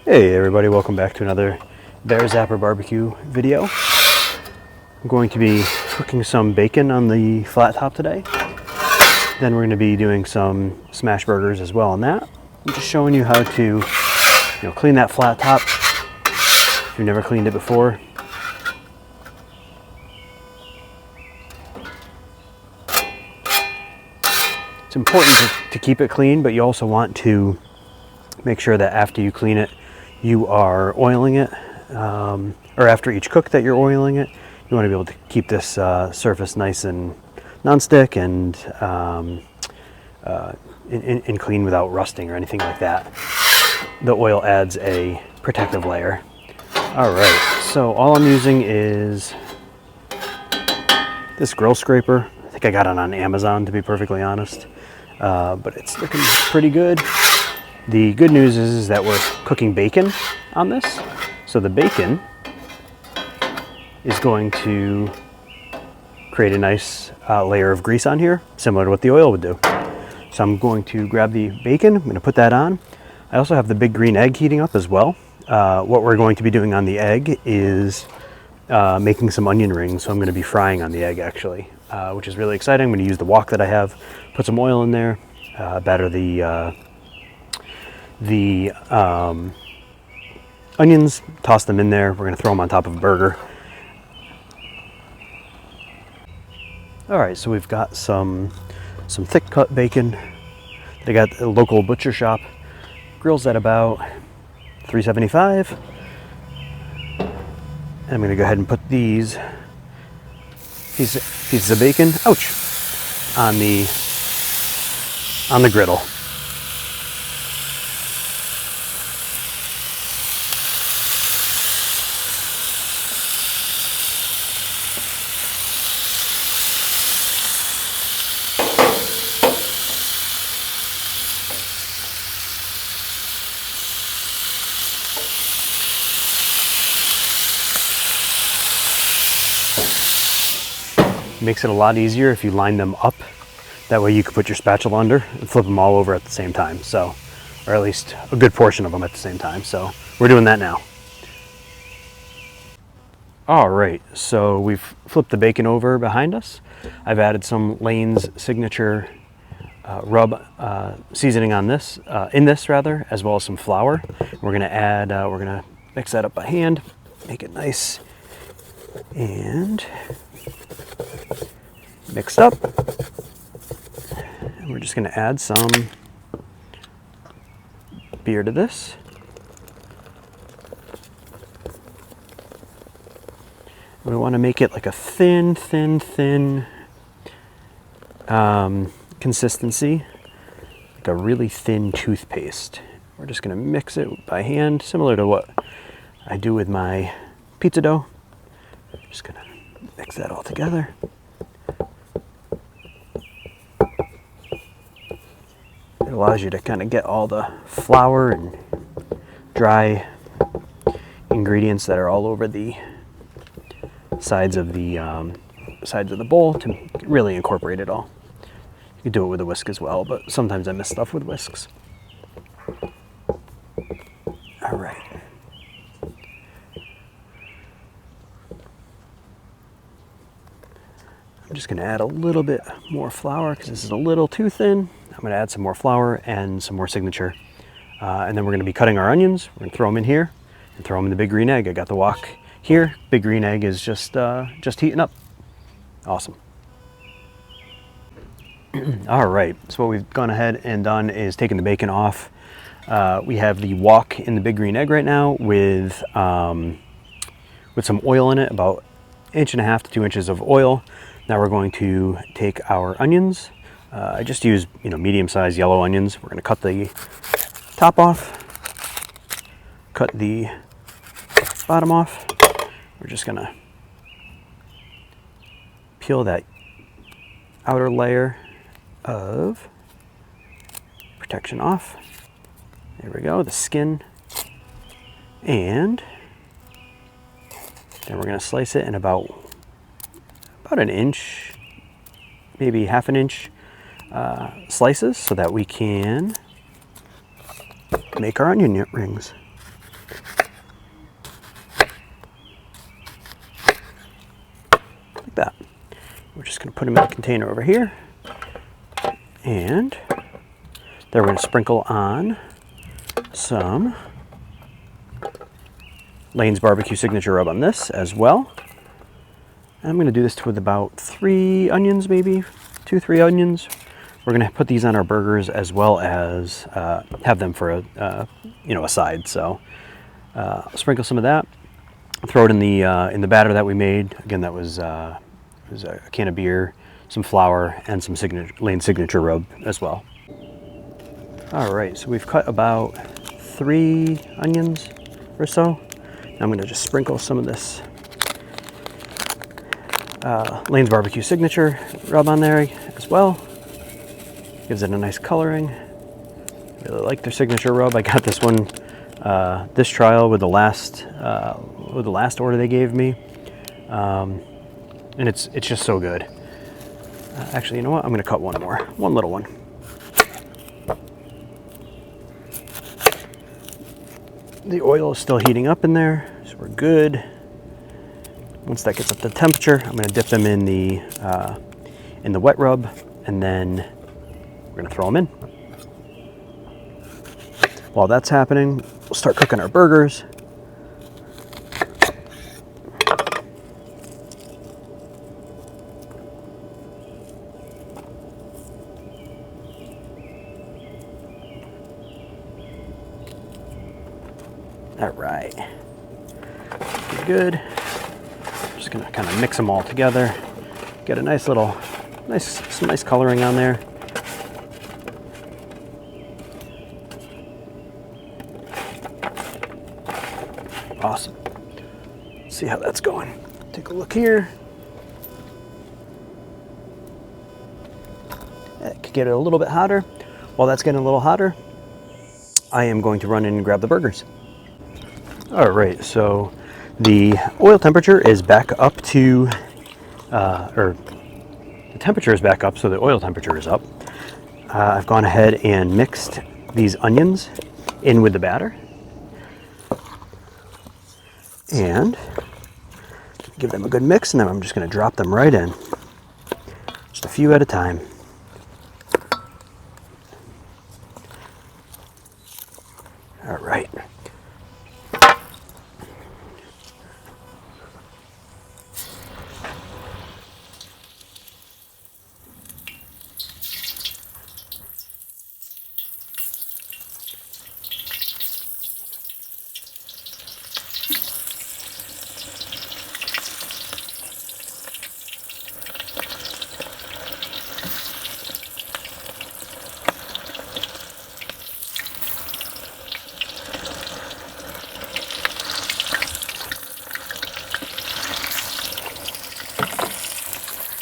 Hey everybody, welcome back to another Bear Zapper barbecue video. I'm going to be cooking some bacon on the flat top today. Then we're going to be doing some smash burgers as well on that. I'm just showing you how to clean that flat top if you've never cleaned it before. It's important to keep it clean, but you also want to make sure that after you clean it, you are oiling it, or after each cook that you're oiling it. You want to be able to keep this surface nice and non-stick and clean without rusting or anything like that. The oil adds a protective layer. All right, so all I'm using is this grill scraper. I think I got it on Amazon, to be perfectly honest, but it's looking pretty good. The good news is that we're cooking bacon on this. So the bacon is going to create a nice layer of grease on here, similar to what the oil would do. So I'm going to grab the bacon, I'm going to put that on. I also have the big green egg heating up as well. What we're going to be doing on the egg is making some onion rings. So I'm going to be frying on the egg actually, which is really exciting. I'm going to use the wok that I have, put some oil in there, batter the onions, toss them in there. We're going to throw them on top of a burger. All right, so we've got some thick cut bacon that I got at a local butcher shop. Grills at about $3.75. And I'm going to go ahead and put these pieces of bacon, ouch, on the griddle. Makes it a lot easier if you line them up. That way you can put your spatula under and flip them all over at the same time. So, or at least a good portion of them at the same time. So we're doing that now. All right, so we've flipped the bacon over behind us. I've added some Lane's signature rub seasoning on this, as well as some flour. We're gonna mix that up by hand, make it nice and mixed up. And we're just going to add some beer to this. We want to make it like a thin consistency, like a really thin toothpaste. We're just going to mix it by hand, similar to what I do with my pizza dough. Just going to mix that all together. It allows you to kind of get all the flour and dry ingredients that are all over the sides of the bowl to really incorporate it all. You could do it with a whisk as well, but sometimes I miss stuff with whisks. All right. I'm just going to add a little bit more flour because this is a little too thin. I'm going to add some more flour and some more signature. And then we're going to be cutting our onions. We're going to throw them in here and throw them in the big green egg. I got the wok here. Big green egg is just heating up. Awesome. All right, so what we've gone ahead and done is taken the bacon off. We have the wok in the big green egg right now with some oil in it, about 1.5 to 2 inches of oil. Now we're going to take our onions. I just use medium-sized yellow onions. We're going to cut the top off, cut the bottom off. We're just going to peel that outer layer of protection off. There we go, the skin. And then we're going to slice it in about an inch, maybe 1/2 inch slices so that we can make our onion rings. just going to put them in a container over here. And then we're going to sprinkle on some Lane's Barbecue Signature Rub on this as well. And I'm going to do this with about 3 onions, maybe 2-3 onions. We're going to put these on our burgers as well as have them for a side. So I'll sprinkle some of that. Throw it in the batter that we made. Again, that was a can of beer, some flour, and some Lane Signature Rub as well. All right, so we've cut about 3 onions or so. Now I'm going to just sprinkle some of this Lane's Barbecue Signature Rub on there as well. Gives it a nice coloring. Really like their Signature Rub. I got this one, this trial with the last order they gave me, and it's just so good. Actually, you know what? I'm going to cut one little one. The oil is still heating up in there, so we're good. Once that gets up to temperature, I'm going to dip them in the wet rub, and then we're going to throw them in. While that's happening, we'll start cooking our burgers. All right, good. Just gonna kind of mix them all together. Get a some nice coloring on there. Awesome. Let's see how that's going. Take a look here. It could get it a little bit hotter. While that's getting a little hotter, I am going to run in and grab the burgers. All right, so the oil temperature is back up to, or the temperature is back up, so the oil temperature is up. I've gone ahead and mixed these onions in with the batter. And give them a good mix, and then I'm just going to drop them right in. Just a few at a time. All right.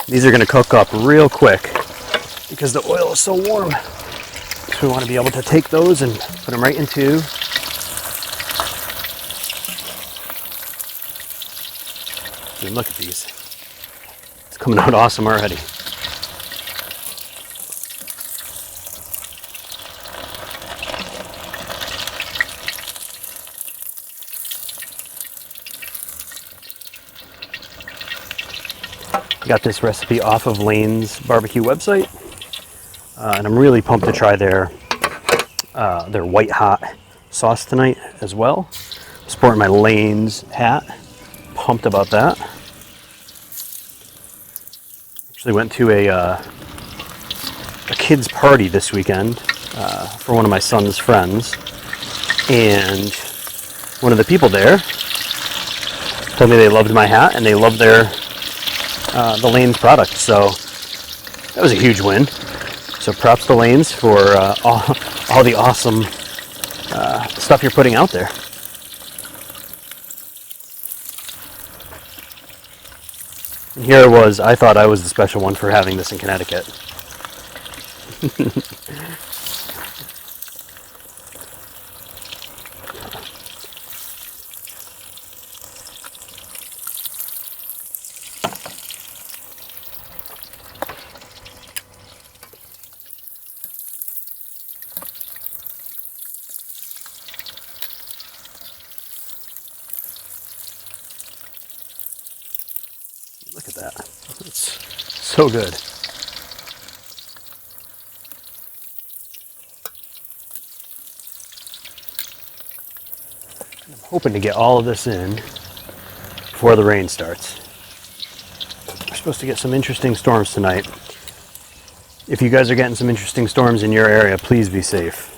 These are going to cook up real quick because the oil is so warm. So we want to be able to take those and put them right into and look at these. It's coming out awesome already. Got this recipe off of Lane's Barbecue website, and I'm really pumped to try their white hot sauce tonight as well. Sporting my Lane's hat, pumped about that. Actually went to a kid's party this weekend for one of my son's friends, and one of the people there told me they loved my hat and they loved the Lane's product, so that was a huge win. So props to Lane's for all the awesome stuff you're putting out there. And here it was, I thought I was the special one for having this in Connecticut. Look at at that. It's so good. I'm hoping to get all of this in before the rain starts. We're supposed to get some interesting storms tonight. If you guys are getting some interesting storms in your area, please be safe.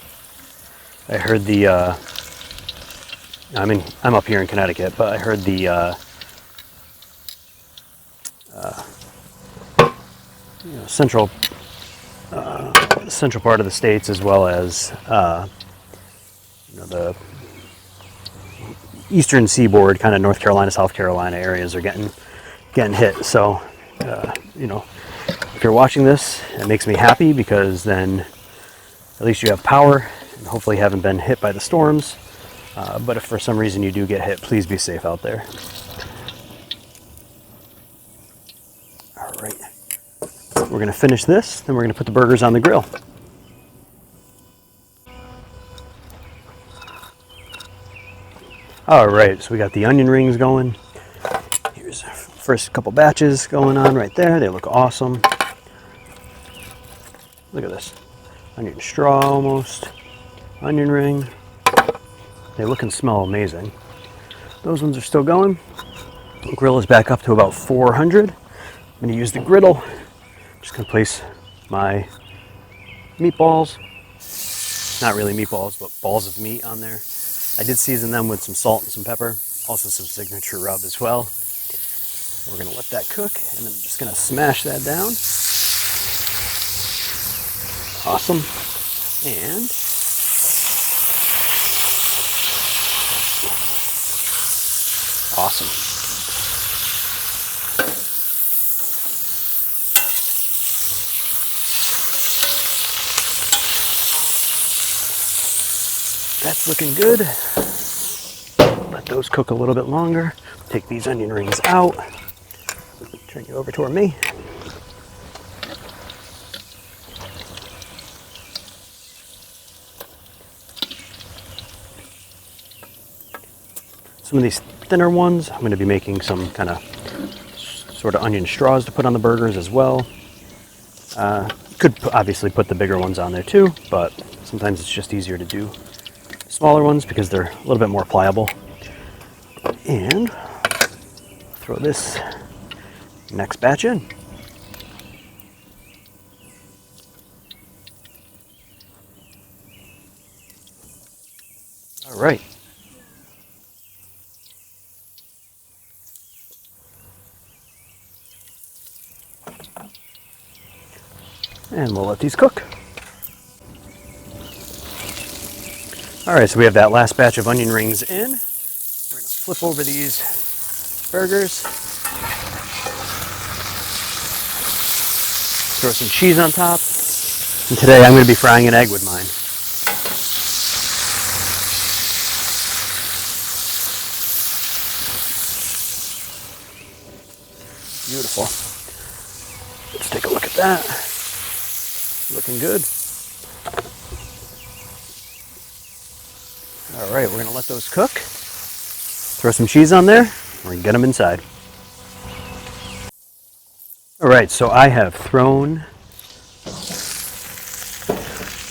I heard I'm up here in Connecticut, but I heard the central part of the states, as well as the eastern seaboard, kind of North Carolina, South Carolina areas are getting hit. So, if you're watching this, it makes me happy, because then at least you have power and hopefully haven't been hit by the storms. But if for some reason you do get hit, please be safe out there. All right. We're going to finish this, then we're going to put the burgers on the grill. All right, so we got the onion rings going. Here's our first couple batches going on right there. They look awesome. Look at this. Onion straw almost. Onion ring. They look and smell amazing. Those ones are still going. The grill is back up to about 400. I'm going to use the griddle. I'm just going to place my meatballs. Not really meatballs, but balls of meat on there. I did season them with some salt and some pepper, also some signature rub as well. We're going to let that cook, and then I'm just going to smash that down. Awesome. And awesome. That's looking good. Let those cook a little bit longer. Take these onion rings out. Turn you over toward me. Some of these thinner ones, I'm going to be making some kind of sort of onion straws to put on the burgers as well. Could obviously put the bigger ones on there too, but sometimes it's just easier to do smaller ones because they're a little bit more pliable. And throw this next batch in. All right. And we'll let these cook. All right, so we have that last batch of onion rings in. We're gonna flip over these burgers. Throw some cheese on top. And today I'm gonna be frying an egg with mine. Beautiful. Let's take a look at that. Looking good. All right, we're gonna let those cook. Throw some cheese on there. We're gonna get them inside. All right, so I have thrown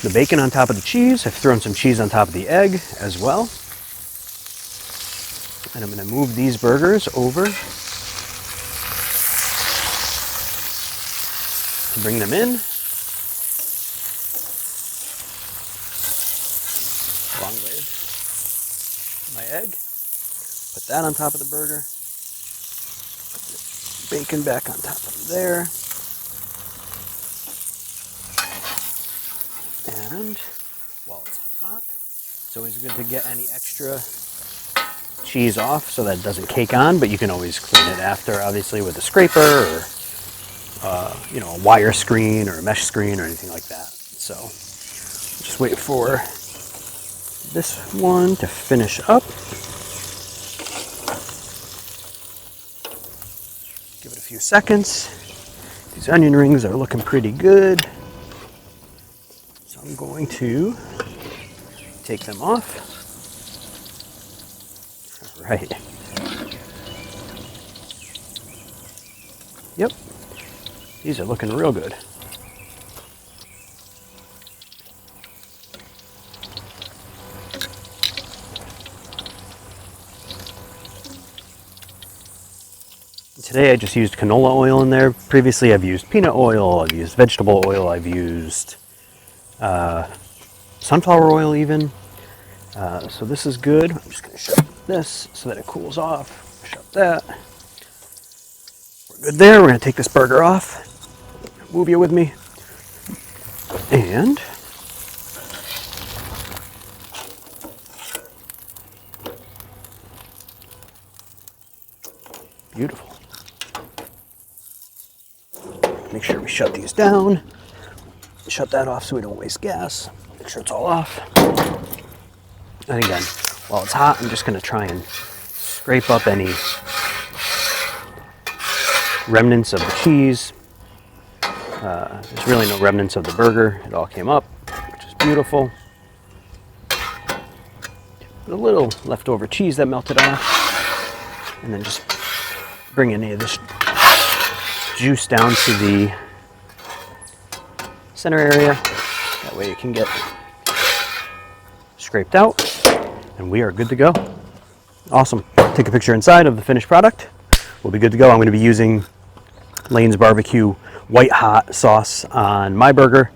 the bacon on top of the cheese. I've thrown some cheese on top of the egg as well. And I'm gonna move these burgers over to bring them in. Along with my egg. Put that on top of the burger. Put the bacon back on top of there. And while it's hot, it's always good to get any extra cheese off so that it doesn't cake on, but you can always clean it after, obviously, with a scraper or a wire screen or a mesh screen or anything like that. So just wait for this one to finish up. Give it a few seconds. These onion rings are looking pretty good. So I'm going to take them off. All right. Yep, these are looking real good. Today I just used canola oil in there. Previously I've used peanut oil, I've used vegetable oil, I've used sunflower oil even. So this is good. I'm just going to shut this so that it cools off. Shut that. We're good there. We're going to take this burger off. Move you with me. And beautiful. Make sure we shut these down. Shut that off so we don't waste gas. Make sure it's all off. And again, while it's hot, I'm just going to try and scrape up any remnants of the cheese. There's really no remnants of the burger. It all came up, which is beautiful. A little leftover cheese that melted off. And then just bring any of this juice down to the center area. That way it can get scraped out. And we are good to go. Awesome. Take a picture inside of the finished product. We'll be good to go. I'm going to be using Lane's Barbecue White Hot sauce on my burger.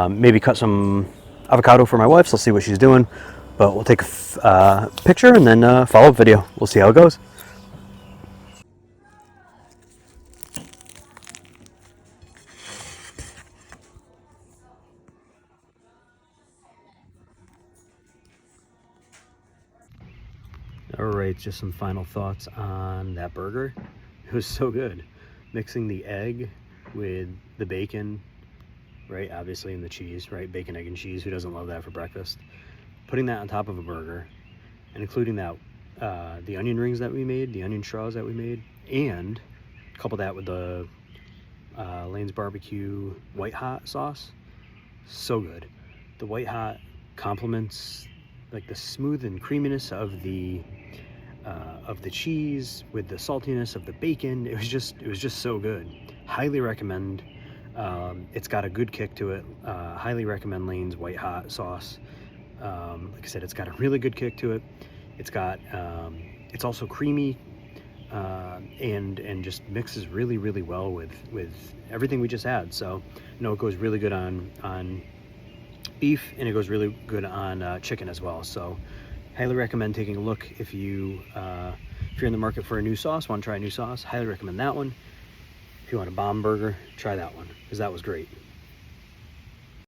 Maybe cut some avocado for my wife, so I'll see what she's doing. But we'll take a picture and then follow-up video. We'll see how it goes. All right, just some final thoughts on that burger. It was so good. Mixing the egg with the bacon, right? Obviously, and the cheese, right? Bacon, egg, and cheese. Who doesn't love that for breakfast? Putting that on top of a burger and including that, the onion rings that we made, the onion straws that we made, and couple that with the Lane's Barbecue White Hot sauce. So good. The White Hot complements like the smooth and creaminess of the cheese with the saltiness of the bacon. It was just so good. Highly recommend. It's got a good kick to it. Highly recommend Lane's White Hot sauce. Like I said, it's got a really good kick to it. It's got it's also creamy and just mixes really well with everything we just had. So it goes really good on beef, and it goes really good on chicken as well. So highly recommend taking a look if you're in the market for a new sauce, want to try a new sauce. Highly recommend that one. If you want a bomb burger, try that one because that was great.